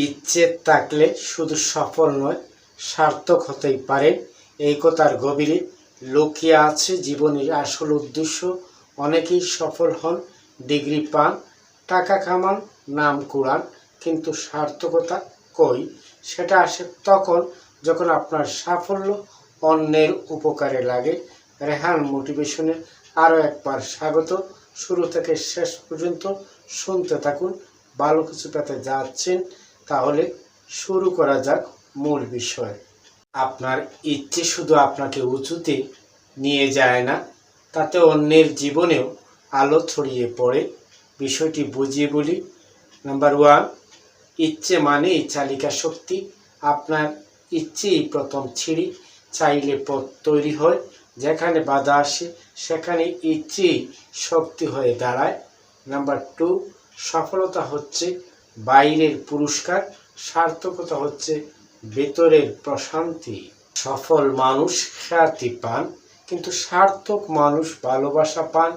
ইচ্ছে থাকলে শুধু সফল নয়, সার্থক হতেই পারেন। এই কথার গভীরে লুকিয়ে আছে জীবনের আসল উদ্দেশ্য। অনেকেই সফল হন, ডিগ্রি পান, টাকা কামান, নাম কুড়ান, কিন্তু সার্থকতা কই? সেটা আসে তখন যখন আপনার সাফল্য অন্যের উপকারে লাগে। রেহান মোটিভেশনে আরও একবার স্বাগত। শুরু থেকে শেষ পর্যন্ত শুনতে থাকুন। ভালো কিছু পেতে যাচ্ছেন তাহলে শুরু করা যাক মূল বিষয়। আপনার ইচ্ছে শুধু আপনাকে উঁচুতে নিয়ে যায় না, তাতে অন্যের জীবনেও আলো ছড়িয়ে পড়ে। বিষয়টি বুঝিয়ে বলি। নাম্বার 1, ইচ্ছে মানেই চালিকা শক্তি। আপনার ইচ্ছেই প্রথম সিঁড়ি। চাইলে পথ তৈরি হয়। যেখানে বাধা আসে সেখানে ইচ্ছেই শক্তি হয়ে দাঁড়ায়। নাম্বার 2, সফলতা হচ্ছে বাইরের পুরস্কার, সার্থকতা হচ্ছে ভেতরের প্রশান্তি। সফল মানুষ খ্যাতি পান, কিন্তু সার্থক মানুষ ভালোবাসা পান।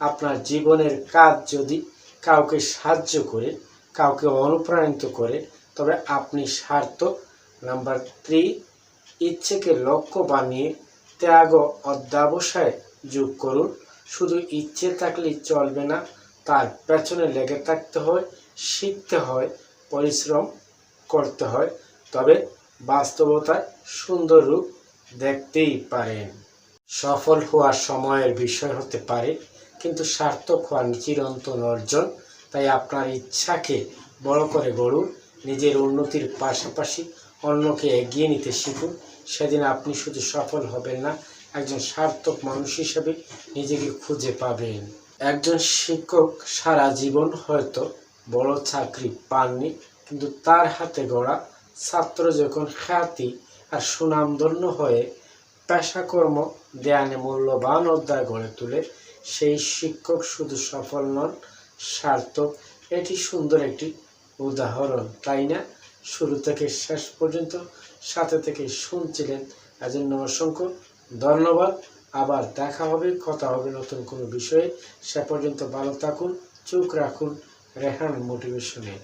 আপনার জীবনের কাজ যদি কাউকে সাহায্য করে, কাউকে অনুপ্রাণিত করে, তবে আপনি সার্থক। নাম্বার 3, ইচ্ছেকে লক্ষ্য বানিয়ে ত্যাগ ও অধ্যবসায় যোগ করুন। শুধু ইচ্ছে থাকলেই চলবে না, তার পেছনে লেগে থাকতে হয়, শিখতে হয়, পরিশ্রম করতে হয়। তবে বাস্তবতায় সুন্দর রূপ দেখতেই পারেন। সফল হওয়া সময়ের বিষয় হতে পারে, কিন্তু সার্থক হওয়া চিরন্তন অর্জন। তাই আপনার ইচ্ছাকে বড় করে গড়ুন। নিজের উন্নতির পাশাপাশি অন্যকে এগিয়ে নিতে শিখুন। সেদিন আপনি শুধু সফল হবেন না, একজন সার্থক মানুষ হিসেবে নিজেকে খুঁজে পাবেন। একজন শিক্ষক সারা জীবন হয়তো বড় চাকরি পাননি, কিন্তু তার হাতে গড়া ছাত্র যখন খ্যাতি আর সুনামধন্য হয়ে পেশাকর্ম জ্ঞানে মূল্যবান অধ্যায় গড়ে তোলে, সেই শিক্ষক শুধু সফল নন, সার্থক। এটি সুন্দর একটি উদাহরণ, তাই না? শুরু থেকে শেষ পর্যন্ত সাথে থেকে শুনছিলেন, এজন্য অসংখ্য ধন্যবাদ। আবার দেখা হবে, কথা হবে নতুন কোনো বিষয়ে। সে পর্যন্ত ভালো থাকুন, চোখ রাখুন রেহান মোটিভেশনে।